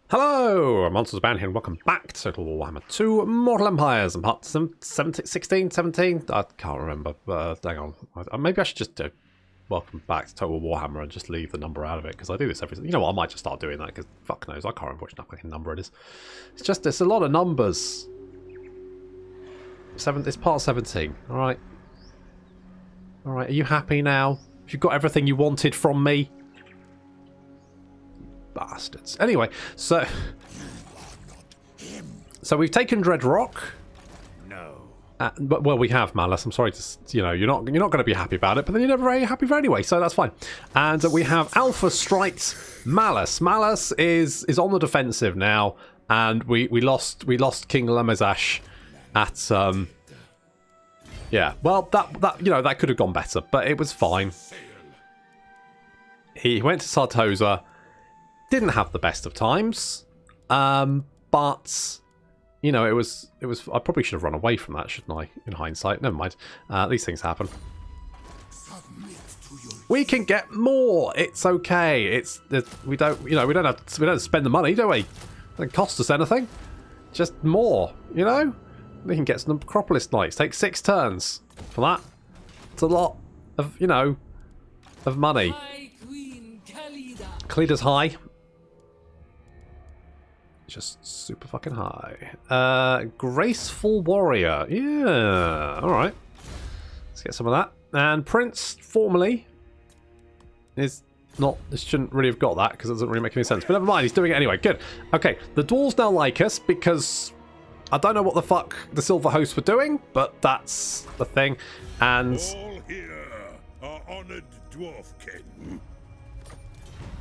Hello, I'm Monsters Band here and welcome back to Total Warhammer 2 Mortal Empires and part 16, 17? I can't remember. Hang on. Maybe I should just do welcome back to Total Warhammer and just leave the number out of it because I do this every... You know what, I might just start doing that because fuck knows, I can't remember which fucking number it is. It's just, it's a lot of numbers. It's part 17, alright? Alright, are you happy now? Have you got everything you wanted from me? Bastards. Anyway, so we've taken Dread Rock. No. But well, we have Malus. I'm sorry to, you know, you're not going to be happy about it, but then you're never very happy for anyway, so that's fine. And we have Alpha strikes Malus. Malus is on the defensive now, and we lost King Lemezash at yeah. Well, that you know, that could have gone better, but it was fine. He went to Sartosa. Didn't have the best of times, but you know, it was. I probably should have run away from that, shouldn't I? In hindsight, never mind. These things happen. We can get more. It's okay. We don't spend the money, do we? It doesn't cost us anything. Just more, you know. We can get some Acropolis Knights. Take 6 turns for that. It's a lot of, you know, of money. Kalida's high. Just super fucking high. Graceful Warrior. Yeah. Alright. Let's get some of that. And Prince, formally, is not... This shouldn't really have got that because it doesn't really make any sense. But never mind, he's doing it anyway. Good. Okay, the dwarves now like us because... I don't know what the fuck the Silver Hosts were doing, but that's the thing. And... All here are honored dwarfkin.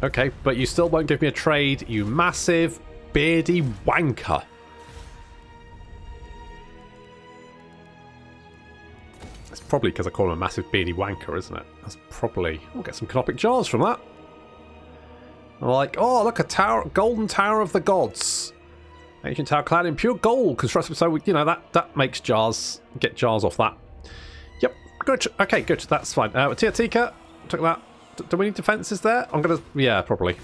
Okay, but you still won't give me a trade, you massive... beardy wanker. It's probably because I call him a massive beardy wanker, isn't it? That's probably... We'll get some canopic jars from that. I'm like, oh, look, a tower, golden tower of the gods. Ancient tower clad in pure gold. Constructed, so, you know, that makes jars. Get jars off that. Yep, good. Okay, good. That's fine. Tiatika, took that. Do we need defences there? I'm going to... Yeah, probably.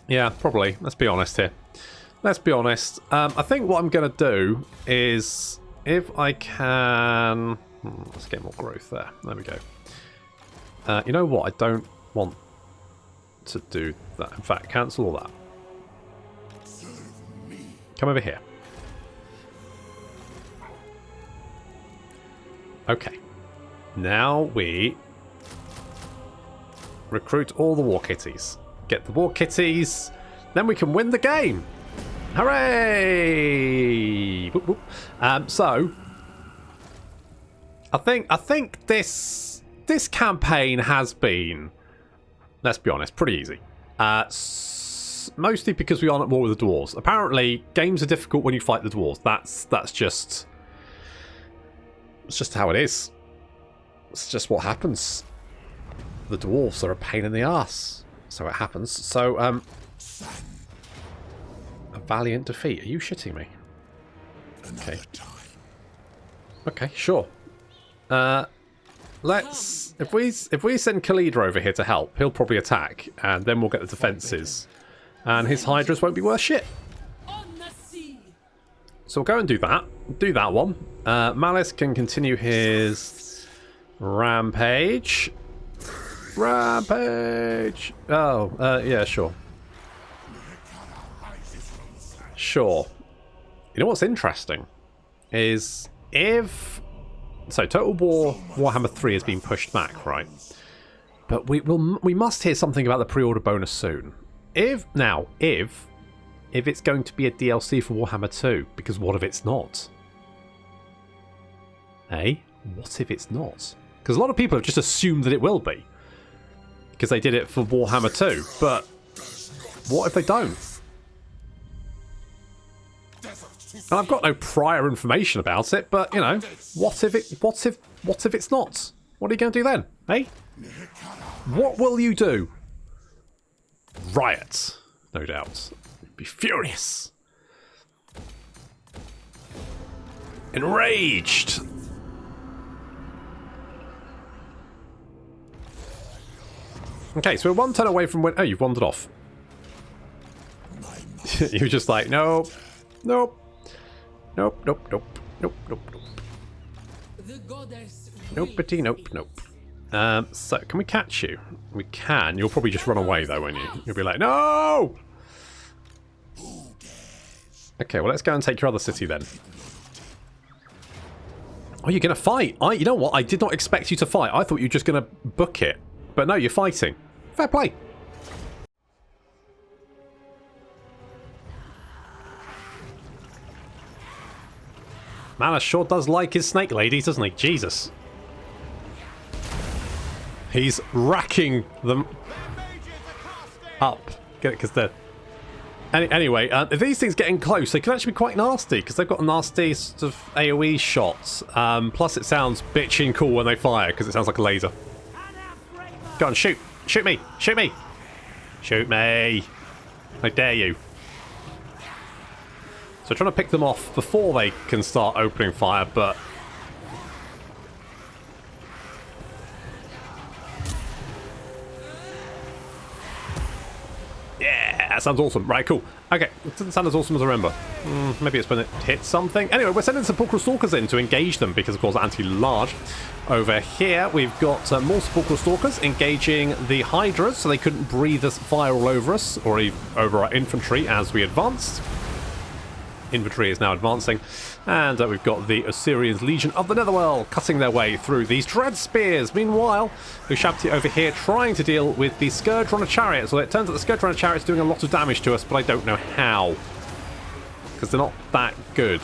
Yeah, probably. Let's be honest here. Let's be honest. I think what I'm going to do is, if I can... let's get more growth there. There we go. You know what? I don't want to do that. In fact, cancel all that. Come over here. Okay. Now we recruit all the war kitties. Get the war kitties, then we can win the game. Hooray! Boop, boop. So I think this campaign has been, let's be honest, pretty easy. Mostly because we aren't at war with the dwarves. Apparently, games are difficult when you fight the dwarves. That's just, it's just how it is. It's just what happens. The dwarves are a pain in the ass. So it happens. So, a valiant defeat. Are you shitting me? Okay. Okay, sure. Let's... If we send Khalida over here to help, he'll probably attack, and then we'll get the defences. And his Hydras won't be worth shit. So we'll go and do that. Do that one. Malus can continue his rampage. Rampage! Oh, yeah, sure. Sure. You know what's interesting? Is if... So, Total War Warhammer 3 has been pushed back, right? But we must hear something about the pre-order bonus soon. If it's going to be a DLC for Warhammer 2, because what if it's not? Hey? What if it's not? Because a lot of people have just assumed that it will be. Because they did it for Warhammer 2, but what if they don't? And I've got no prior information about it, but you know, what if it's not? What are you going to do then, eh? What will you do? Riot, no doubt. Be furious, enraged. Okay, so we're one turn away from win. Oh, you've wandered off. You were just like, nope, nope, nope, nope, nope, nope, nope, nope. Nopety, nope, nope. So, can we catch you? We can. You'll probably just run away, though, won't you? You'll be like, no! Okay, well, let's go and take your other city, then. Oh, you're going to fight? You know what? I did not expect you to fight. I thought you were just going to book it. But no, you're fighting. Fair play. Malus sure does like his snake ladies, doesn't he? Jesus. He's racking them up. Get it? Because they're... Anyway, if these things getting close, they can actually be quite nasty, because they've got nasty sort of AoE shots. Plus it sounds bitchin' cool when they fire, because it sounds like a laser. Go on, shoot! Shoot me! Shoot me! Shoot me! I dare you. So trying to pick them off before they can start opening fire, but... Yeah, that sounds awesome. Right, cool. Okay, it doesn't sound as awesome as I remember. Maybe it's when it hits something. Anyway, we're sending Sepulchral Stalkers in to engage them, because of course anti-large. Over here, we've got more Sepulchral Stalkers engaging the Hydras, so they couldn't breathe us fire all over us, or over our infantry as we advanced. Infantry is now advancing, and we've got the Assyrians Legion of the Netherworld cutting their way through these Dread Spears. Meanwhile, Ushabti over here trying to deal with the Scourge Runner Chariots. So it turns out the Scourge Runner Chariots doing a lot of damage to us, but I don't know how, because they're not that good.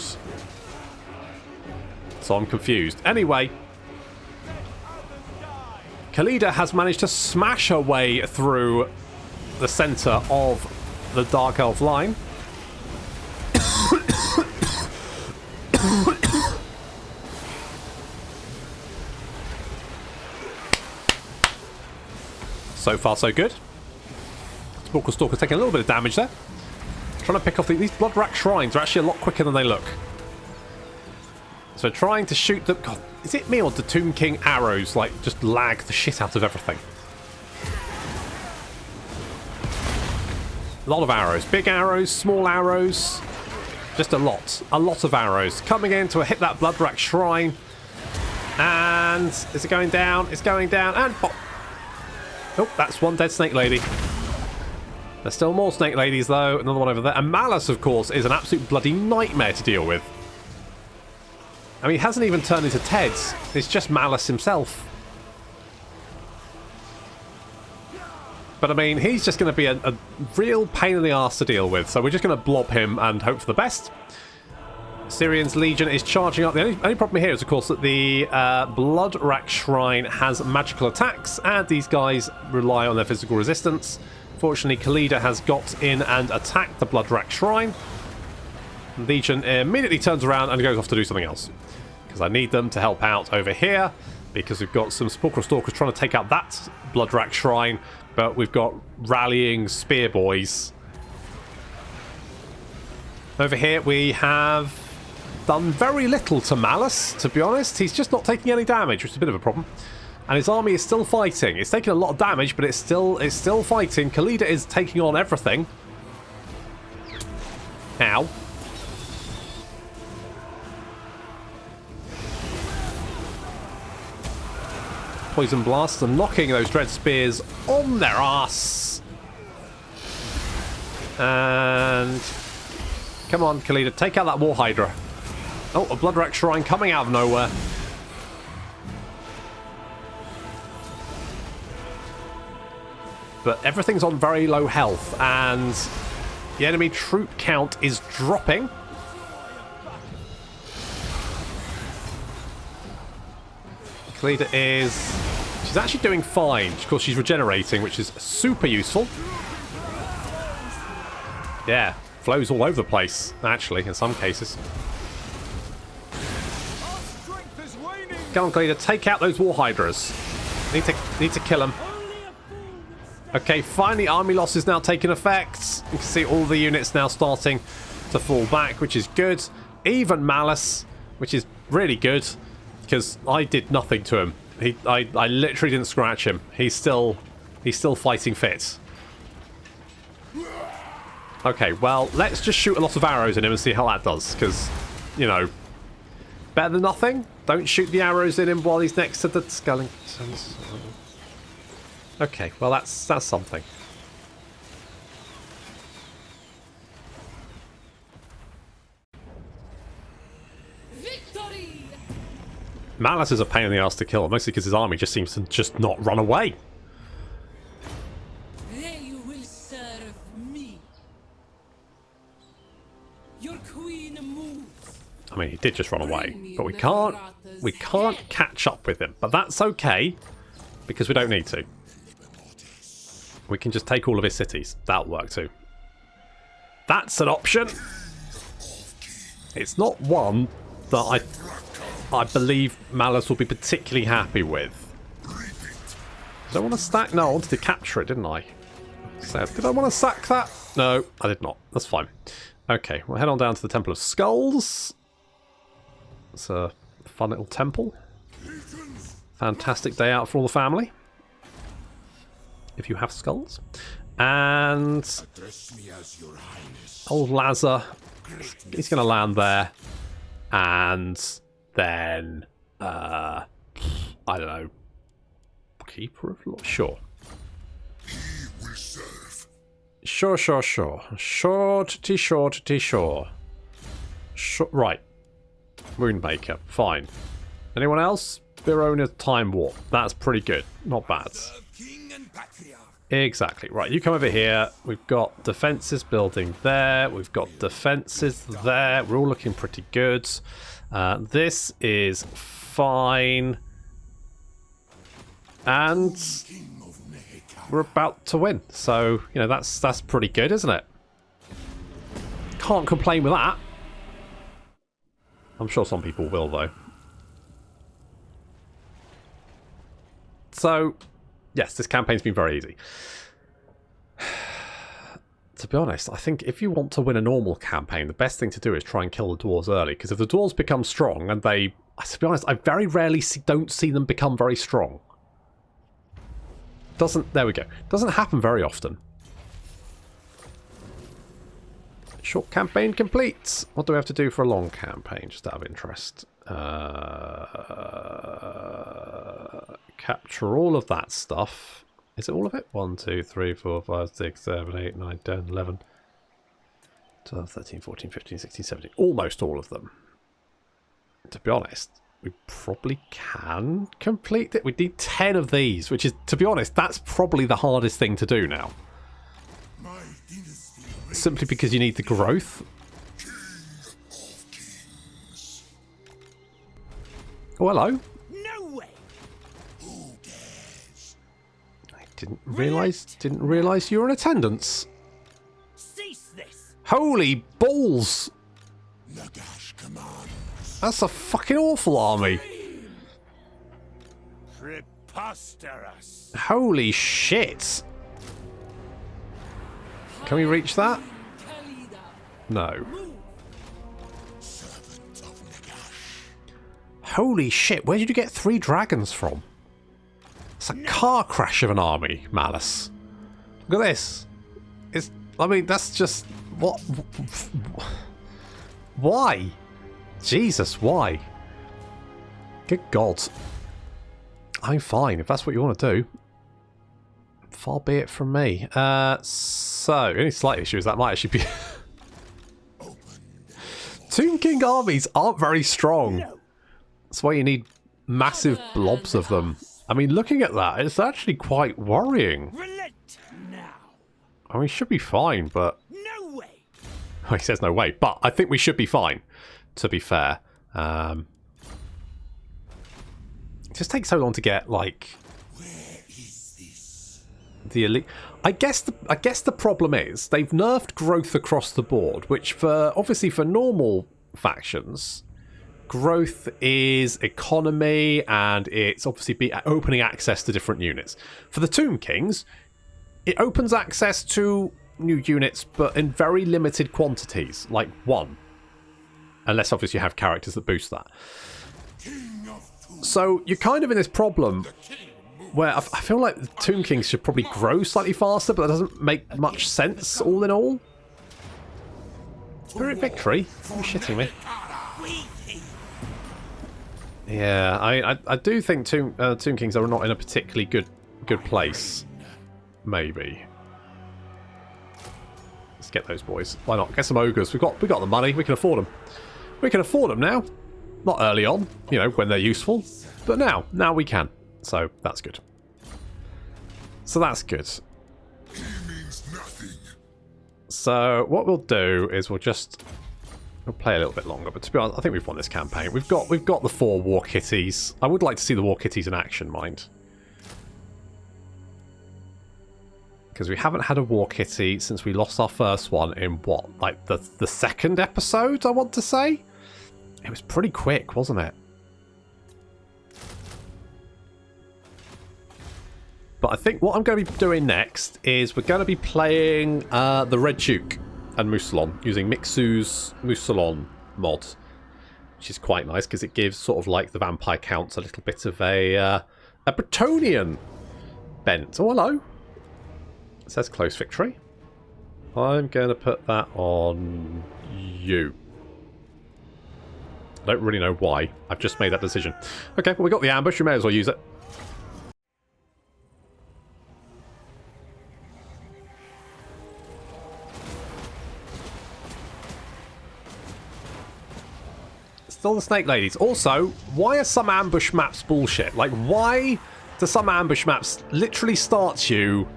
So I'm confused. Anyway, Khalida has managed to smash her way through the centre of the Dark Elf line. So far, so good. Sepulchral Stalker's taking a little bit of damage there. Trying to pick off these Blood Rack Shrines are actually a lot quicker than they look. So trying to shoot them... God, is it me or the Tomb King arrows, like, just lag the shit out of everything? A lot of arrows. Big arrows, small arrows. Just a lot. A lot of arrows. Coming in to hit that Blood Rack Shrine. And... is it going down? It's going down. And pop. Oh, that's one dead snake lady. There's still more snake ladies, though. Another one over there. And Malus, of course, is an absolute bloody nightmare to deal with. I mean, he hasn't even turned into Teds. It's just Malus himself. But, I mean, he's just going to be a real pain in the arse to deal with. So we're just going to blob him and hope for the best. Syrian's Legion is charging up. The only problem here is, of course, that the Blood Rack Shrine has magical attacks, and these guys rely on their physical resistance. Fortunately, Khalida has got in and attacked the Blood Rack Shrine. Legion immediately turns around and goes off to do something else, because I need them to help out over here, because we've got some Sepulchral Stalkers trying to take out that Blood Rack Shrine, but we've got rallying Spear Boys. Over here we have done very little to Malus, to be honest. He's just not taking any damage, which is a bit of a problem. And his army is still fighting. It's taking a lot of damage, but it's still fighting. Khalida is taking on everything. Ow. Poison Blast and knocking those Dread Spears on their ass. And... come on, Khalida, take out that War Hydra. Oh, a Blood Rack Shrine coming out of nowhere. But everything's on very low health, and the enemy troop count is dropping. Khalida is... she's actually doing fine. Of course, she's regenerating, which is super useful. Yeah, flows all over the place, actually, in some cases. Come on, Khalida, take out those War Hydras. Need to kill them. Okay, finally, army loss is now taking effect. You can see all the units now starting to fall back, which is good. Even Malus, which is really good, because I did nothing to him. I literally didn't scratch him. He's still fighting fit. Okay, well, let's just shoot a lot of arrows in him and see how that does, because, you know, better than nothing. Don't shoot the arrows in him while he's next to the skeletons. Okay, well, that's something. Victory! Malus is a pain in the ass to kill, mostly because his army just seems to just not run away. They will serve me. Your queen moves. I mean, he did just run away, but we can't catch up with him. But that's okay, because we don't need to. We can just take all of his cities. That'll work too. That's an option. It's not one that I believe Malus will be particularly happy with. Did I want to stack? No, I wanted to capture it, didn't I? So, did I want to sack that? No, I did not. That's fine. Okay, we'll head on down to the Temple of Skulls. It's a fun little temple. Fantastic day out for all the family. If you have skulls. And old Lazar, he's going to land there. And then, I don't know, Keeper of Law? Sure. Sure. Sure. Right. Moonmaker, fine. Anyone else? Verona Time Warp. That's pretty good. Not bad. Exactly. Right, you come over here. We've got defences building there. We've got defences there. We're all looking pretty good. This is fine. And we're about to win. So, you know, that's pretty good, isn't it? Can't complain with that. I'm sure some people will, though. So, yes, this campaign's been very easy. To be honest, I think if you want to win a normal campaign, the best thing to do is try and kill the dwarves early. Because if the dwarves become strong, and to be honest, I very rarely don't see them become very strong. There we go. Doesn't happen very often. Short campaign complete. What do we have to do for a long campaign, just out of interest? Capture all of that stuff. Is it all of it? 1, 2, 3, 4, 5, 6, 7, 8, 9, 10, 11, 12, 13, 14, 15, 16, 17. Almost all of them. To be honest, we probably can complete it. We need 10 of these, which is, to be honest, that's probably the hardest thing to do now. Simply because you need the growth. Oh, hello. No way. I didn't realise you were in attendance. Cease this. Holy balls! That's a fucking awful army. Preposterous. Holy shit. Can we reach that? No. Holy shit, where did you get 3 dragons from? It's a car crash of an army, Malus. Look at this. I mean, that's just... What? Why? Jesus, why? Good God. I'm fine, if that's what you want to do. Far be it from me. So, any slight issue is that might actually be... Tomb King armies aren't very strong. That's why you need massive blobs of them. I mean, looking at that, it's actually quite worrying. Relent now. I mean, we should be fine, but... No way. He says no way, but I think we should be fine, to be fair. It just takes so long to get, like... The elite. I guess the problem is they've nerfed growth across the board, which obviously for normal factions, growth is economy and it's obviously opening access to different units. For the Tomb Kings, it opens access to new units, but in very limited quantities, like 1, unless obviously you have characters that boost that. So you're kind of in this problem where I feel like the Tomb Kings should probably grow slightly faster, but that doesn't make much sense all in all. Spirit Victory? Are you shitting me? We thee. Yeah, I do think Tomb Kings are not in a particularly good place. Maybe. Let's get those boys. Why not? Get some ogres. We got the money. We can afford them. We can afford them now. Not early on, you know, when they're useful, but now we can. So that's good. So that's good. He means nothing. So what we'll do is we'll play a little bit longer. But to be honest, I think we've won this campaign. We've got the 4 war kitties. I would like to see the war kitties in action, mind. Because we haven't had a war kitty since we lost our first one in what, like the second episode, I want to say? It was pretty quick, wasn't it? But I think what I'm going to be doing next is we're going to be playing the Red Duke and Mousillon using Mixu's Mousillon mod, which is quite nice because it gives sort of like the vampire counts a little bit of a Bretonian bent. Oh, hello. It says close victory. I'm going to put that on you. I don't really know why. I've just made that decision. Okay, well, we got the ambush. We may as well use it. Still the Snake Ladies. Also, why are some ambush maps bullshit? Like, why do some ambush maps literally start you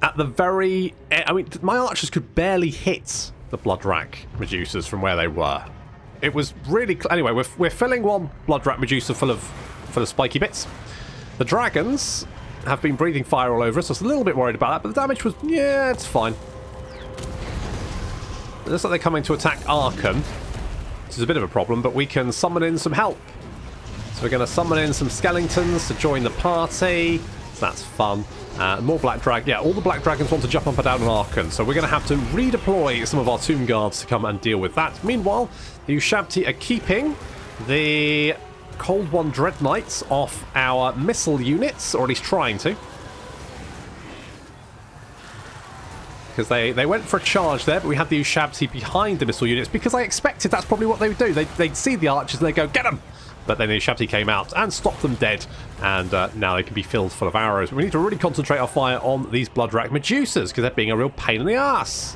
at the very... I mean, my archers could barely hit the Blood Rack Medusas from where they were. It was really... Anyway, we're filling one Blood Rack Medusa full of spiky bits. The dragons have been breathing fire all over us. I was a little bit worried about that, but the damage was... Yeah, it's fine. It looks like they're coming to attack Archon, which is a bit of a problem, but we can summon in some help. So we're going to summon in some skeletons to join the party. So that's fun. More Black Drag. Yeah, all the Black Dragons want to jump up and down on Archon, so we're going to have to redeploy some of our Tomb Guards to come and deal with that. Meanwhile, the Ushabti are keeping the Cold One Dread Knights off our missile units, or at least trying to. Because they went for a charge there, but we had the Ushabti behind the missile units, because I expected that's probably what they would do. They'd see the archers and they'd go, get them! But then the Ushabti came out and stopped them dead, and now they can be filled full of arrows. We need to really concentrate our fire on these Blood Rack Medusas, because they're being a real pain in the ass.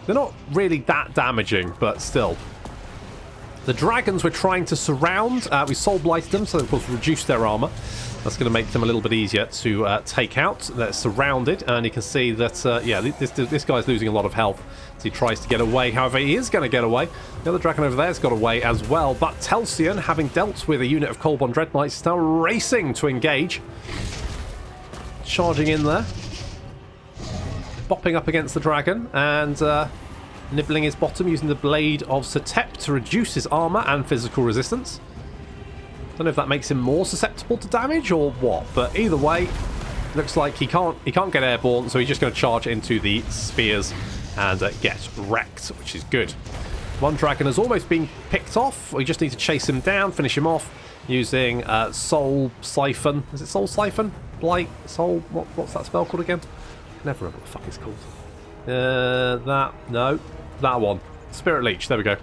They're not really that damaging, but still. The dragons we're trying to surround. We soul blighted them, so that will reduce their armor. That's going to make them a little bit easier to take out. They're surrounded, and you can see that, yeah, this guy's losing a lot of health as he tries to get away. However, he is going to get away. The other dragon over there has got away as well, but Telsian, having dealt with a unit of Cold One Dread Knights, is now racing to engage. Charging in there. Bopping up against the dragon, and nibbling his bottom using the Blade of Settra to reduce his armor and physical resistance. Don't know if that makes him more susceptible to damage or what, but either way, looks like he can't get airborne, so he's just going to charge into the spears and get wrecked, which is good. One dragon has almost been picked off. We just need to chase him down, finish him off using Soul Siphon. Is it Soul Siphon? Blight? Soul? What's that spell called again? I never remember what the fuck it's called. That one. Spirit Leech. There we go.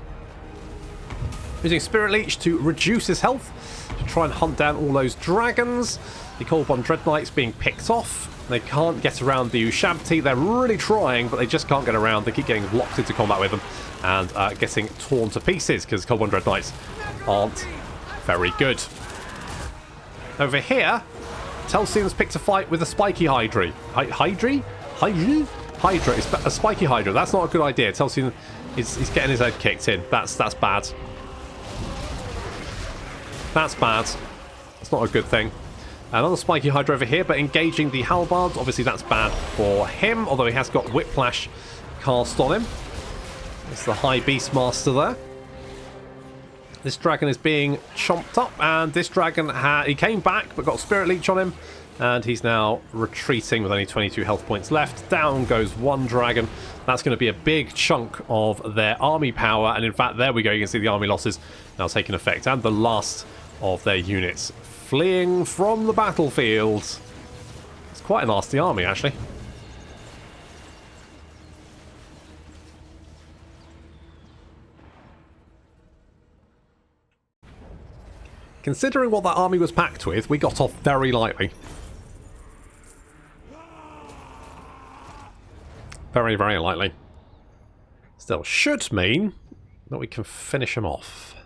Using Spirit Leech to reduce his health, to try and hunt down all those dragons. The Cold One Dread Knights being picked off. They can't get around the Ushabti. They're really trying, but they just can't get around. They keep getting locked into combat with them and getting torn to pieces because Cold One Dread Knights aren't very good. Over here, Telsian's picked a fight with a spiky Hydra. Hydra? It's a spiky Hydra. That's not a good idea. Telsian is getting his head kicked in. That's bad. That's bad. That's not a good thing. Another spiky Hydra over here, but engaging the halbards. Obviously, that's bad for him, although he has got Whiplash cast on him. It's the High Beastmaster there. This dragon is being chomped up, and this dragon, he came back, but got Spirit Leech on him, and he's now retreating with only 22 health points left. Down goes one dragon. That's going to be a big chunk of their army power, and in fact, there we go. You can see the army losses now taking effect, and the last of their units fleeing from the battlefield. It's quite a nasty army, actually. Considering what that army was packed with, we got off very lightly. Very, very lightly. Still, should mean that we can finish them off.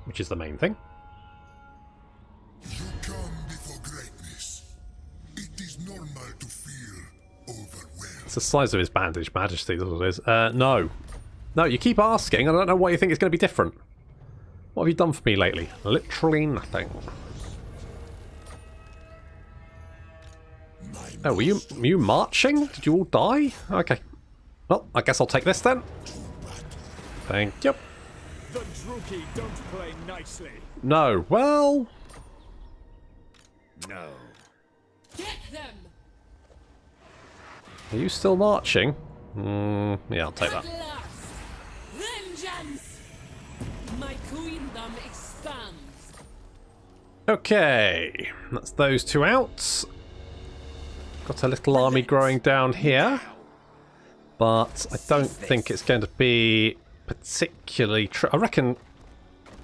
Which is the main thing. You come before greatness. It is normal to feel overwhelmed. It's the size of his bandage, Majesty, that's what it is. No. No, you keep asking, and I don't know why you think it's going to be different. What have you done for me lately? Literally nothing. Oh, were you marching? Did you all die? Okay. Well, I guess I'll take this then. Thank you. The Druki don't play nicely. No. Well... No. Get them! Are you still marching? Yeah, I'll take that. At last! Vengeance! My queendom expands. Okay. That's those two out. Got a little army growing down here. But I don't think it's going to be particularly... I reckon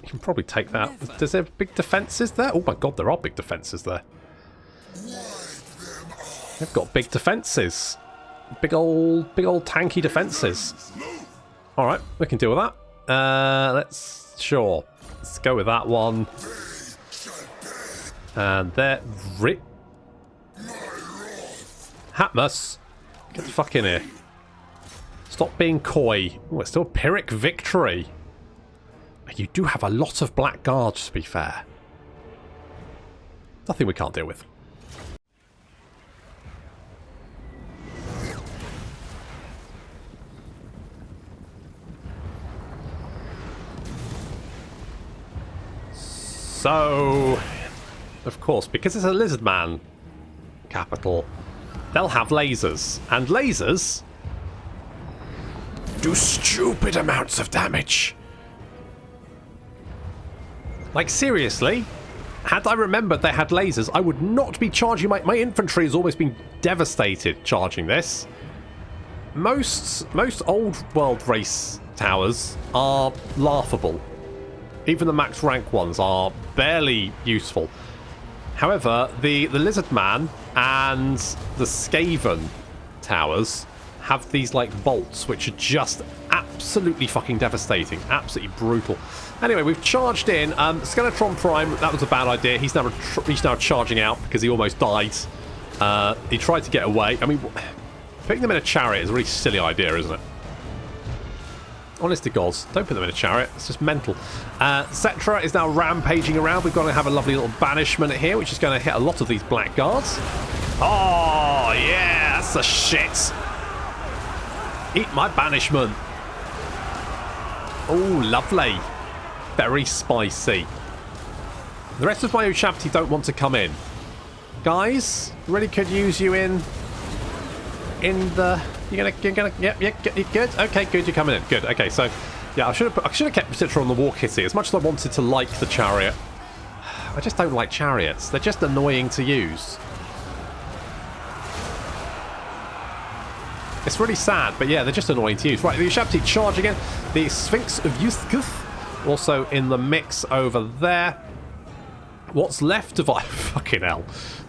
you can probably take that. Does there big defences there? Oh my god, there are big defences there. They've got big defences. Big old tanky defences. Alright, we can deal with that. Sure. Let's go with that one. And there... Hatmus, get the fuck in here. Stop being coy. Oh, it's still Pyrrhic victory. You do have a lot of black guards, to be fair. Nothing we can't deal with. So, of course, because it's a lizard man capital, they'll have lasers. And lasers do stupid amounts of damage. Like, seriously, had I remembered they had lasers, I would not be charging my infantry has always been devastated charging this. Most old world race towers are laughable. Even the max rank ones are barely useful. However, the Lizard Man and the Skaven towers have these like bolts which are just absolutely fucking devastating, absolutely brutal. Anyway, we've charged in. Skeletron Prime, that was a bad idea. He's now charging out because he almost died. He tried to get away. I mean, putting them in a chariot is a really silly idea, isn't it? Honest to God, don't put them in a chariot. It's just mental. Settra is now rampaging around. We've got to have a lovely little banishment here, which is going to hit a lot of these blackguards. Oh, yeah, that's the shit. Eat my banishment. Oh, lovely. Very spicy. The rest of my Ushabti don't want to come in. Guys, really could use you in the... You're gonna, yep, good. Okay, good. You're coming in. Good. Okay, so yeah, I should have kept Settra on the war kitty. As much as I wanted to like the chariot, I just don't like chariots. They're just annoying to use. It's really sad, but yeah, they're just annoying to use. Right, the Ushabti charge again. The Sphinx of Yuthkuth also in the mix over there. What's left of our... Fucking hell.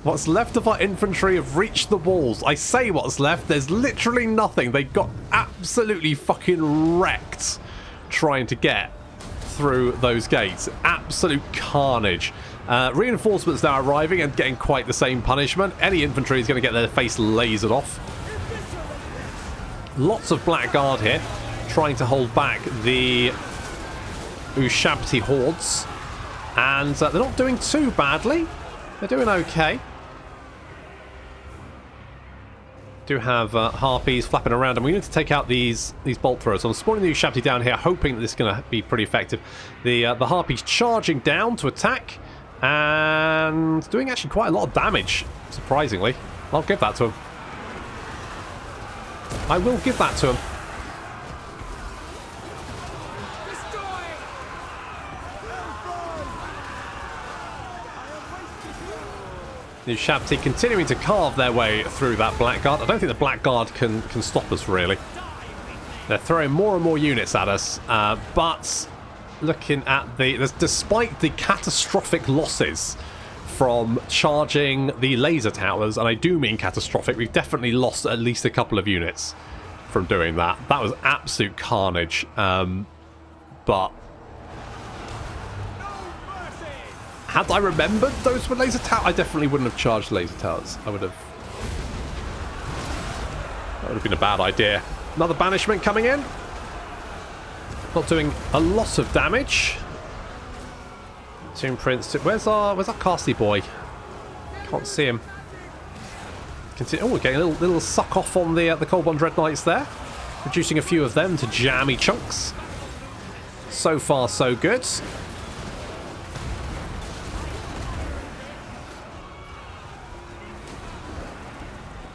What's left of our infantry have reached the walls. I say what's left. There's literally nothing. They got absolutely fucking wrecked trying to get through those gates. Absolute carnage. Reinforcements now arriving and getting quite the same punishment. Any infantry is going to get their face lasered off. Lots of blackguard here trying to hold back the Ushabti hordes. And they're not doing too badly. They're doing okay. Do have harpies flapping around, and we need to take out these bolt throwers. I'm spawning the Ushabti down here, hoping that this is going to be pretty effective. The harpies charging down to attack, and doing actually quite a lot of damage, surprisingly. I'll give that to him. I will give that to him. The Ushabti continuing to carve their way through that blackguard. I don't think the blackguard can stop us, really. They're throwing more and more units at us, but looking at despite the catastrophic losses from charging the laser towers, and I do mean catastrophic, we've definitely lost at least a couple of units from doing that. That was absolute carnage. But had I remembered those were laser towers, I definitely wouldn't have charged laser towers. That would have been a bad idea. Another banishment coming in. Not doing a lot of damage. Tomb Prince. Where's our casty boy? Can't see him. Oh, we're getting a little suck off on the Cold Bond Dread Knights there. Reducing a few of them to jammy chunks. So far, so good.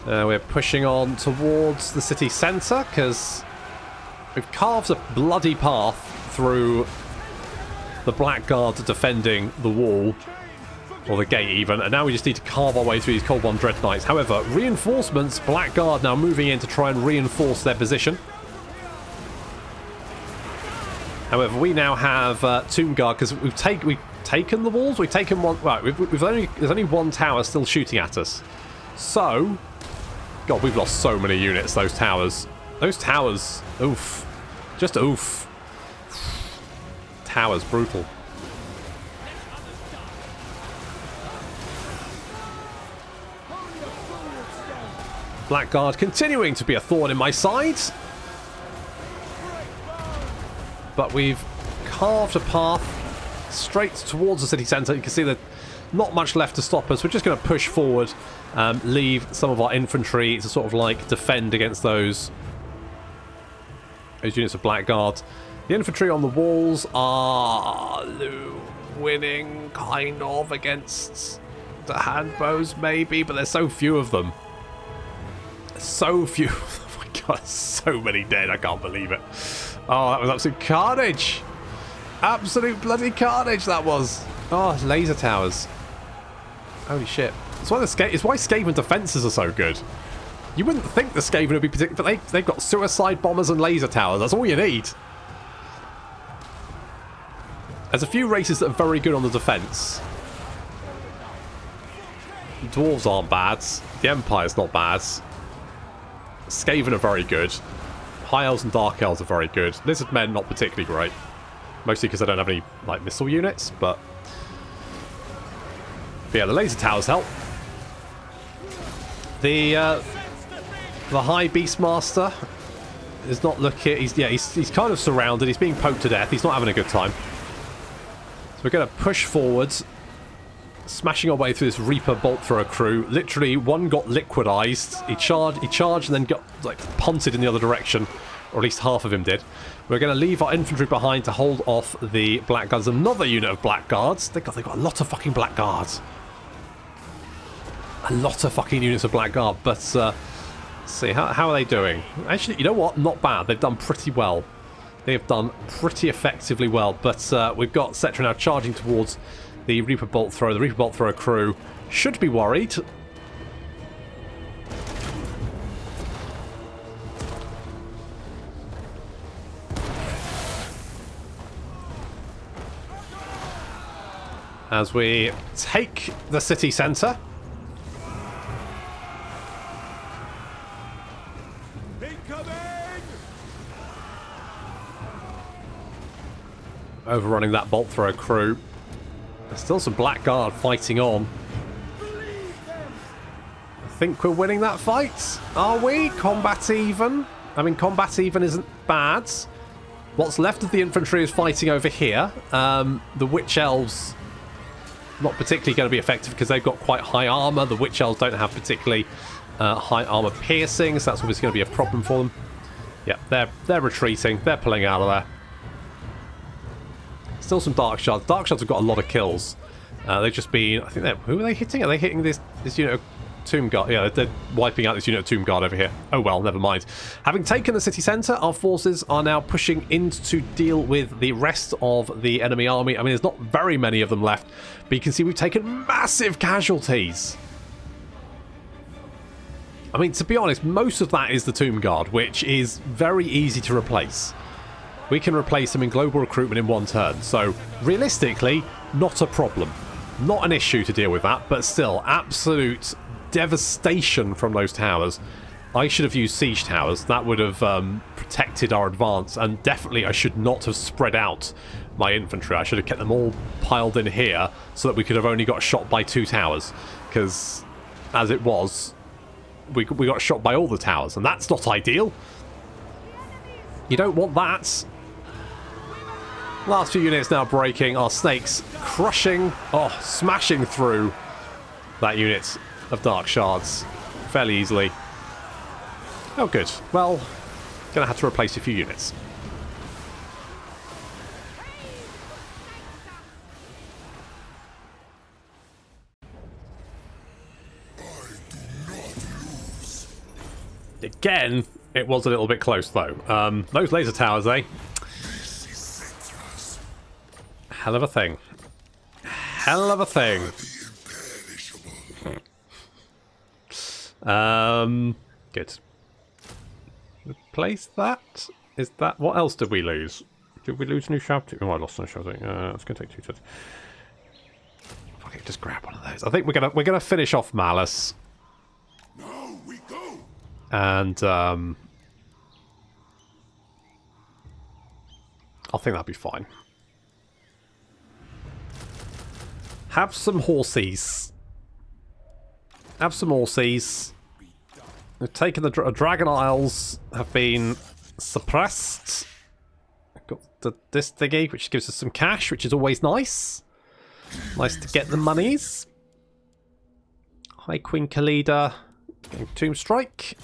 We're pushing on towards the city centre because we've carved a bloody path through the Blackguard defending the wall, or the gate even, and now we just need to carve our way through these Cold Bond Dread Knights. However, reinforcements, Blackguard now moving in to try and reinforce their position. However, we now have Tomb Guard because we've taken the walls. We've taken one. Right, there's only one tower still shooting at us. So, God, we've lost so many units. Those towers, oof, just oof. Towers, brutal. Blackguard continuing to be a thorn in my side. But we've carved a path straight towards the city centre. You can see that not much left to stop us. We're just going to push forward, leave some of our infantry to sort of like defend against those units of Blackguard. The infantry on the walls are winning, kind of, against the handbows, maybe, but there's so few of them. So few. Oh my god, so many dead. I can't believe it. Oh, that was absolute carnage. Absolute bloody carnage, that was. Oh, laser towers. Holy shit. It's why Skaven defences are so good. You wouldn't think the Skaven would be particular, but they've got suicide bombers and laser towers. That's all you need. There's a few races that are very good on the defence. Dwarves aren't bad. The Empire's not bad. Skaven are very good. High Elves and Dark Elves are very good. Lizard Men, not particularly great. Mostly because they don't have any like missile units, but yeah, the laser towers help. The High Beastmaster is not looking. He's kind of surrounded. He's being poked to death. He's not having a good time. So we're going to push forwards, smashing our way through this Reaper bolt thrower crew. Literally, one got liquidized. He charged, and then got like punted in the other direction, or at least half of him did. We're going to leave our infantry behind to hold off the Blackguards. Another unit of Blackguards. They've got a lot of fucking Blackguards. A lot of fucking units of Blackguard. But let's see, how are they doing? Actually, you know what? Not bad. They've done pretty well. They have done pretty effectively well. But we've got Settra now charging towards the Reaper Bolt Thrower. The Reaper Bolt Thrower crew should be worried. As we take the city centre. Overrunning that Bolt Thrower crew. There's still some Blackguard fighting on. I think we're winning that fight. Are we? Combat even? I mean, combat even isn't bad. What's left of the infantry is fighting over here. The Witch Elves, not particularly going to be effective because they've got quite high armour. The Witch Elves don't have particularly high armour piercing, so that's obviously going to be a problem for them. Yeah, they're retreating. They're pulling out of there. Still some Dark Shards. Dark Shards have got a lot of kills. They've just been... I think who are they hitting? Are they hitting this unit of Tomb Guard? Yeah, they're wiping out this unit of Tomb Guard over here. Oh well, never mind. Having taken the city centre, our forces are now pushing in to deal with the rest of the enemy army. I mean, there's not very many of them left, but you can see we've taken massive casualties. I mean, to be honest, most of that is the Tomb Guard, which is very easy to replace. We can replace them in global recruitment in 1 turn. So, realistically, not a problem. Not an issue to deal with that, but still, absolute devastation from those towers. I should have used siege towers. That would have protected our advance, and definitely I should not have spread out my infantry. I should have kept them all piled in here so that we could have only got shot by 2 towers, because as it was, we got shot by all the towers, and that's not ideal. You don't want that. Last few units now breaking. Our snakes crushing, smashing through that unit of dark shards fairly easily. Oh, good. Well, gonna have to replace a few units. Again, it was a little bit close though. Those laser towers, eh? Hell of a thing. Hell of a thing. Good. Replace that? Is that... What else did we lose? Did we lose new shouting? Oh, I lost no shouting. It's going to take 2 turns. Fuck it, just grab one of those. I think we're gonna finish off Malus. Now we go. And I think that'll be fine. Have some horsies. Have some horsies. We've taken the Dragon Isles, have been suppressed. Got this thingy, which gives us some cash, which is always nice. Nice to get the monies. High Queen Khalida getting Tomb Strike.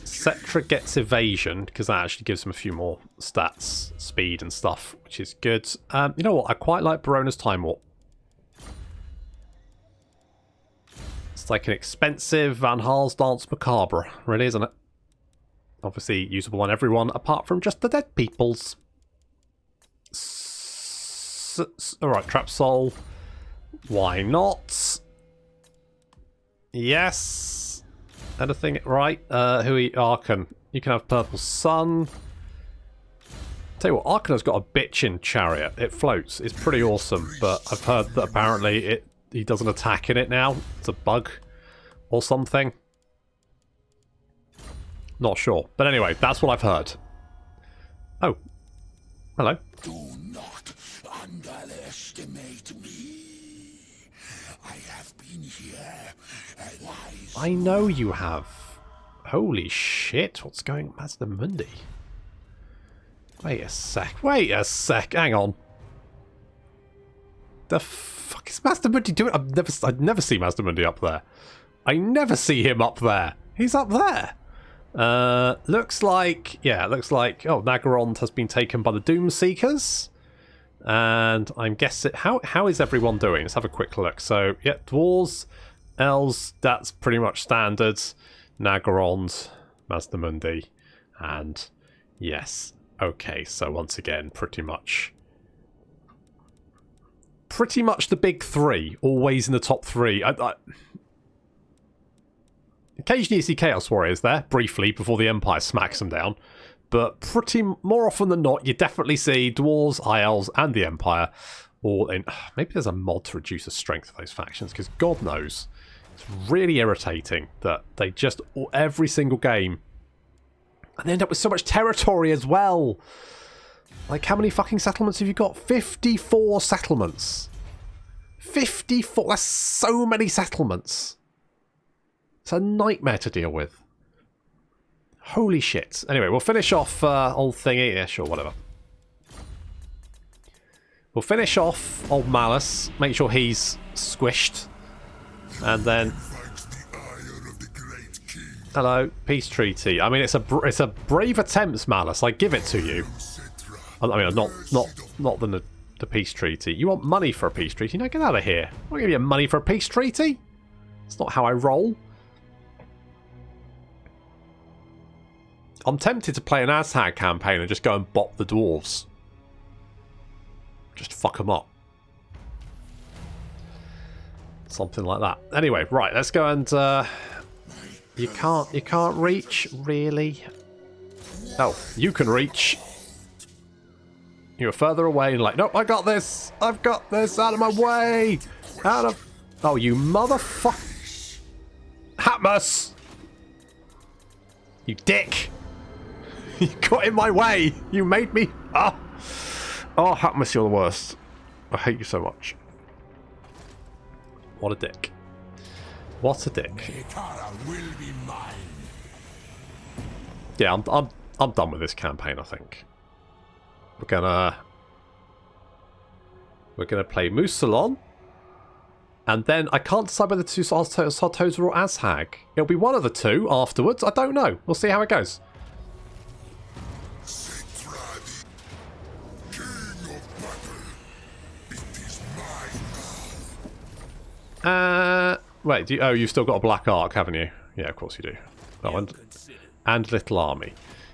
Settra gets evasion, because that actually gives him a few more stats, speed and stuff, which is good. You know what? I quite like Barona's Time Warp. It's like an expensive Van Haal's Dance Macabre, really, isn't it? Obviously usable on everyone, apart from just the dead peoples. Alright, Trap Soul. Why not? Yes. Anything right? Hui Arkan. You can have Purple Sun. Tell you what, Arkan's got a bitchin' chariot. It floats. It's pretty awesome, but I've heard that apparently he doesn't attack in it now. It's a bug or something. Not sure. But anyway, that's what I've heard. Oh. Hello. Do not underestimate me. I have been here. I know you have. Holy shit, what's going on? Mazda Mundi. Wait a sec. Wait a sec. Hang on. The fuck is Mazda Mundi doing? I'd never see Mazda Mundi up there. I never see him up there. He's up there. Looks like, oh, Nagarond has been taken by the Doom Seekers. And I'm guessing, how is everyone doing? Let's have a quick look. So, yeah, Dwarves, Elves, that's pretty much standard. Nagarond, Mazda Mundi, and yes. Okay, so once again, pretty much the big 3, always in the top 3. Occasionally you see Chaos Warriors there, briefly, before the Empire smacks them down. But more often than not, you definitely see Dwarves, High Elves, and the Empire all in. Maybe there's a mod to reduce the strength of those factions, because God knows, it's really irritating that they just, every single game, and they end up with so much territory as well. Like, how many fucking settlements have you got? 54 settlements. 54, that's so many settlements. It's a nightmare to deal with. Holy shit. Anyway, we'll finish off old thingy. Yeah, sure, whatever. We'll finish off old Malus. Make sure he's squished. And then... Hello, peace treaty. I mean, it's a brave attempt, Malus. I give it to you. I mean, not the peace treaty. You want money for a peace treaty? No, get out of here. I'm not giving you money for a peace treaty. It's not how I roll. I'm tempted to play an Aztec campaign and just go and bop the dwarves. Just fuck them up. Something like that. Anyway, right, let's go and... You can't reach, really? Oh, you can reach. You're further away and like, nope, I got this. I've got this. Out of my way. Out of... Oh, you motherfucker. Hatmus. You dick. You got in my way. You made me... Oh, Hatmus, you're the worst. I hate you so much. What a dick. What a dick. Hekara will be mine. Yeah, I'm done with this campaign, I think. We're gonna play Moussalon. And then I can't decide whether to Sartosa or Azhag. It'll be one of the two afterwards. I don't know. We'll see how it goes. Settra the king of battle. It is mine now. Wait, you've still got a black arc, haven't you? Yeah, of course you do. Oh, and little army.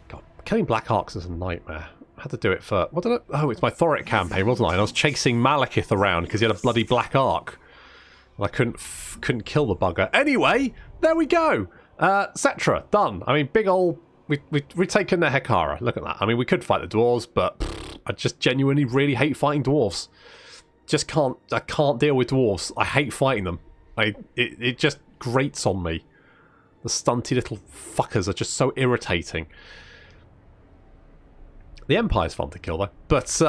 God, killing black arcs is a nightmare. I had to do it for... What did I... Oh, it's my Thoric campaign, wasn't I? And I was chasing Malekith around because he had a bloody black arc. And I couldn't kill the bugger. Anyway, there we go. Settra, done. I mean, big old... We've taken the Hekara. Look at that. I mean, we could fight the dwarves, but I just genuinely really hate fighting dwarves. Just can't... I can't deal with dwarves. I hate fighting them. It just grates on me. The stunty little fuckers are just so irritating. The Empire's fun to kill, though. But, it's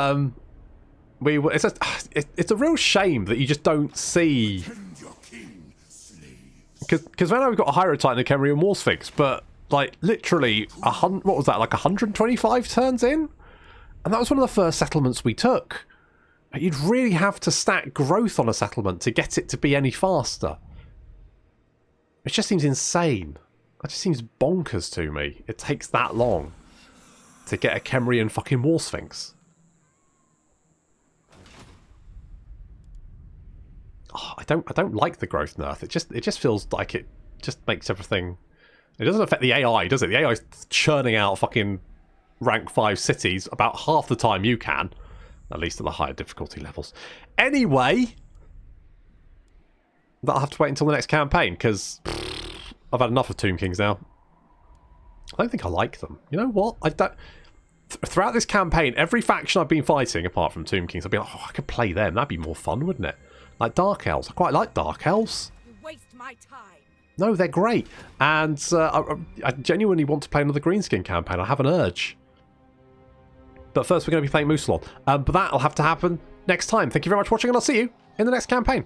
a real shame that you just don't see... Because I know we've got a Hydro Titan and a Khemri and War Sphinx, but, like, literally, what was that, like 125 turns in? And that was one of the first settlements we took. You'd really have to stack growth on a settlement to get it to be any faster. It just seems insane. It just seems bonkers to me. It takes that long to get a Khemri and fucking War Sphinx. Oh, I don't like the growth nerf. It just feels like it just makes everything... It doesn't affect the AI, does it? The AI is churning out fucking rank 5 cities about half the time you can. At least at the higher difficulty levels. Anyway, I'll have to wait until the next campaign, because I've had enough of Tomb Kings now. I don't think I like them. You know what? I don't... Throughout this campaign, every faction I've been fighting, apart from Tomb Kings, I've been like, oh, I could play them. That'd be more fun, wouldn't it? Like Dark Elves. I quite like Dark Elves. You waste my time. No, they're great. And I genuinely want to play another Greenskin campaign. I have an urge. But first, we're going to be playing Moussalon. But that'll have to happen next time. Thank you very much for watching, and I'll see you in the next campaign.